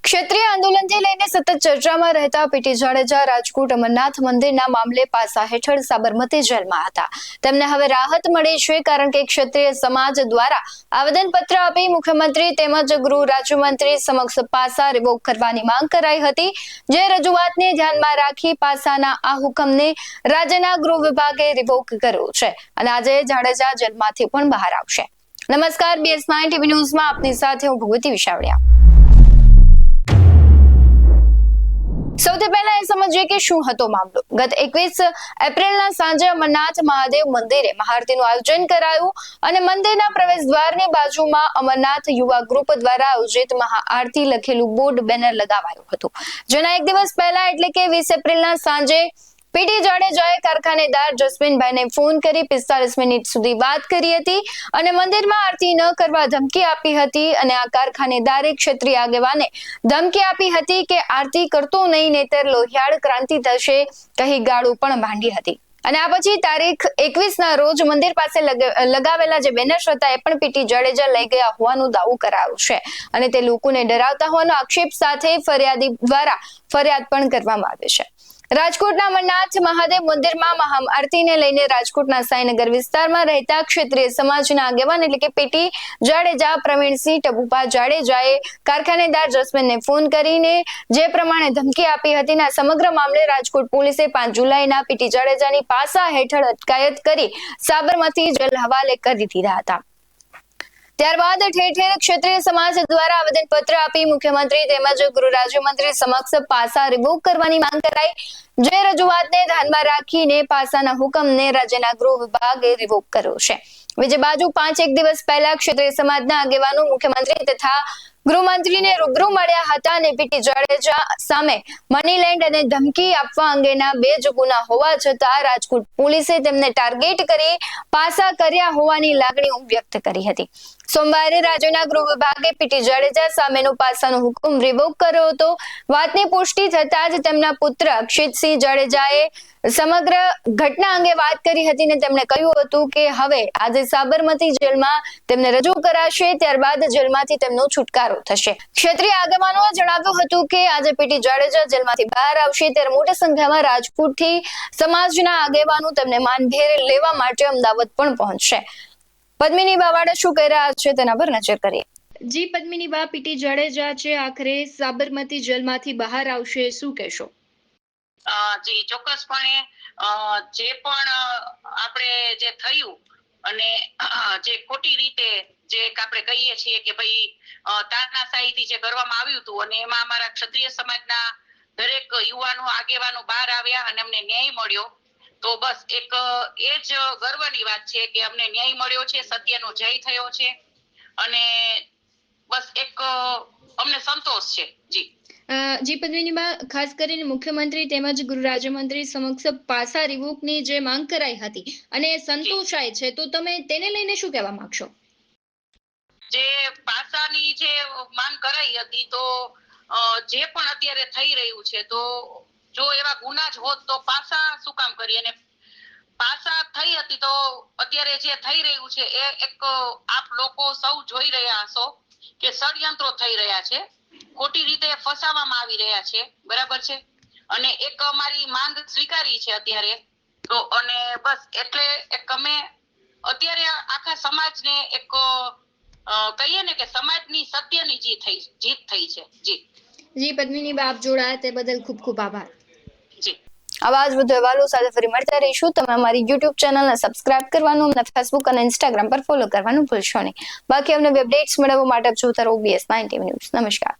ક્ષત્રિય આંદોલનથી લઈને સતત ચર્ચામાં રહેતા પીટી જાડેજા રાજકોટ અમરનાથ મંદિરના મામલે પાસા હેઠળ સાબરમતી જેલમાં હતા. તેમને હવે રાહત મળી છે, કારણ કે ક્ષત્રિય સમાજ દ્વારા આવેદનપત્ર આપી મુખ્યમંત્રી તેમજ ગૃહ રાજ્યમંત્રી સમક્ષ પાસા રિવોક કરવાની માંગ કરાઈ હતી. જે રજૂઆતને ધ્યાનમાં રાખી પાસાના આ હુકમને રાજ્યના ગૃહ વિભાગે રિવોક કર્યો છે અને આજે જાડેજા જેલમાંથી પણ બહાર આવશે. નમસ્કાર, BS9 TV ન્યૂઝમાં આપની સાથે હું ભગવતી વિશાવડિયા. સૌથી પહેલા એ સમજીએ કે શું હતો મામલો. ગત 21 એપ્રિલના સાંજે અમરનાથ મહાદેવ મંદિરે મહાઆરતીનું આયોજન કરાયું અને મંદિરના પ્રવેશ દ્વારની બાજુમાં અમરનાથ યુવા ગ્રુપ દ્વારા આયોજિત મહાઆરતી લખેલું બોર્ડ બેનર લગાવાયું હતું. જેના એક દિવસ પહેલા એટલે કે 20 એપ્રિલના સાંજે પીટી જાડેજાએ કારખાનેદાર જસ્મીનભાઈને ફોન કરી 45 મિનિટ સુધી વાત કરી હતી અને મંદિરમાં આરતી ન કરવા ધમકી આપી હતી અને આ કારખાનેદારે ક્ષત્રિય આગેવાને ધમકી આપી હતી કે આરતી કરતો નહીં નહીતર લોહિયાળ ક્રાંતિ થશે કહી ગાળો પણ માંડી હતી. અને આ પછી તારીખ 21ના રોજ મંદિર પાસે લગાવેલા જે બેનર્સ હતા એ પણ પીટી જાડેજા લઈ ગયા હોવાનો દાવો કરાયો છે અને તે લોકોને ડરાવતા હોવાનો આક્ષેપ સાથે ફરિયાદી દ્વારા ફરિયાદ પણ કરવામાં આવી છે. રાજકોટના અમરનાથ મહાદેવ મંદિરમાં મહાઆરતીને લઈને રાજકોટના સાંઈનગર વિસ્તારમાં રહેતા ક્ષત્રિય સમાજના આગેવાન એટલે કે પીટી જાડેજા પ્રવીણસિંહ ટબુપા જાડેજાએ કારખાનેદાર જસ્મીનને ફોન કરીને જે પ્રમાણે ધમકી આપી હતી ના સમગ્ર મામલે રાજકોટ પોલીસે 5 જુલાઈના પીટી જાડેજાની પાસા હેઠળ અટકાયત કરી સાબરમતી જેલ હવાલે કરી દીધા હતા. ત્યારબાદ ઠેર ઠેર ક્ષત્રિય સમાજ દ્વારા આવેદનપત્ર આપી મુખ્યમંત્રી તેમજ ગૃહ રાજ્યમંત્રી સમક્ષ પાસા રિવોક કરવાની માંગ કરાઈ. જે રજૂઆતને ધ્યાનમાં રાખીને પાસાના હુકમને રાજ્યના ગૃહ વિભાગે રિવોક કર્યો છે. બીજી બાજુ 5 દિવસ પહેલા ક્ષત્રિય સમાજના આગેવાનો મુખ્યમંત્રી તથા ગૃહમંત્રીને રૂબરૂ મળ્યા હતા અને પીટી જાડેજા સામે મનીલેન્ડ અને ધમકી આપવા અંગેના 2 ગુના હોવા છતાં રાજકોટ પોલીસે તેમને ટાર્ગેટ કરી પાસા કર્યા હોવાની લાગણી વ્યક્ત કરી હતી. સોમવારે રાજ્યના ગૃહ વિભાગે પીટી જાડેજા સામેનો પાસાનો હુકમ રિવોક કર્યો હતો. વાતની પુષ્ટિ થતાં જ તેમના પુત્ર અક્ષિતસિંહ જાડેજાએ સમગ્ર ઘટના અંગે વાત કરી હતી અને તેમણે કહ્યું હતું કે હવે આજે સાબરમતી જેલમાં તેમને રજૂ કરાશે, ત્યારબાદ જેલમાંથી તેમનો છુટકારો થશે. ક્ષત્રિય આગેવાનોએ જણાવ્યું હતું કે આજે પીટી જાડેજા જેલમાંથી બહાર આવશે ત્યારે મોટી સંખ્યામાં રાજકોટથી સમાજના આગેવાનો તેમને માનભેર લેવા માટે અમદાવાદ પણ પહોંચશે. પદ્મિની બાવાડા શું કહી રહ્યા છે તેના પર નજર કરીએ. જી પદ્મિની બા, પીટી જાડેજા છે આખરે સાબરમતી જેલમાંથી બહાર આવશે, શું કહેશો? જી ચોક્કસપણે જે પણ આપણે જે થયું અને જે ખોટી રીતે જે આપણે કહીએ છીએ કે ભાઈ તાનાશાહીથી જે કરવામાં આવ્યું હતું અને એમાં અમારા ક્ષત્રિય સમાજના દરેક યુવાનો આગેવાનો બહાર આવ્યા અને અમને ન્યાય મળ્યો, તો બસ એક એ જ ગર્વની વાત છે કે અમને ન્યાય મળ્યો છે, સત્યનો જય થયો છે અને બસ એક અમને સંતોષ છે. જી પદ્મિનીબા, ખાસ કરીને મુખ્યમંત્રી તેમજ ગૃહ રાજ્યમંત્રી સમક્ષ પાસા રિવોકની જે માંગ કરાઈ હતી અને સંતોષાય છે, તો તમે તેને લઈને શું કહેવા માંગશો? જે પાસાની જે માંગ કરાઈ હતી તો જે પણ અત્યારે થઈ રહ્યું છે, તો જો એવા ગુના જ હોત તો પાસા શું કામ કરી, અને પાસા થઈ હતી તો અત્યારે જે થઈ રહ્યું છે એ એક આપ લોકો સૌ જોઈ રહ્યા હશો કે ષડયંત્રો થઈ રહ્યા છે, ખોટી રીતે ફસાવવામાં આવી રહ્યા છે, બરાબર છે, અને એક અમારી માંગ સ્વીકારી છે અત્યારે તો, અને બસ એટલે એક અમે અત્યારે આખા સમાજને એક કહીએ ને કે સમાજની સત્યની જીત થઈ છે. જી પદ્મિની બા, આપ જોડાયા તે બદલ ખૂબ ખૂબ આભાર. જી. આવા જ વધુ અહેવાલો સાથે ફરી મળતા રહીશું. તમે અમારી YouTube ચેનલને સબસ્ક્રાઇબ કરવાનું અને Facebook અને Instagram પર ફોલો કરવાનું ભૂલશો નહીં. બાકી અમને અપડેટ્સ મેળવવા માટે જોતા રહો BS9 TV ન્યૂઝ. નમસ્કાર.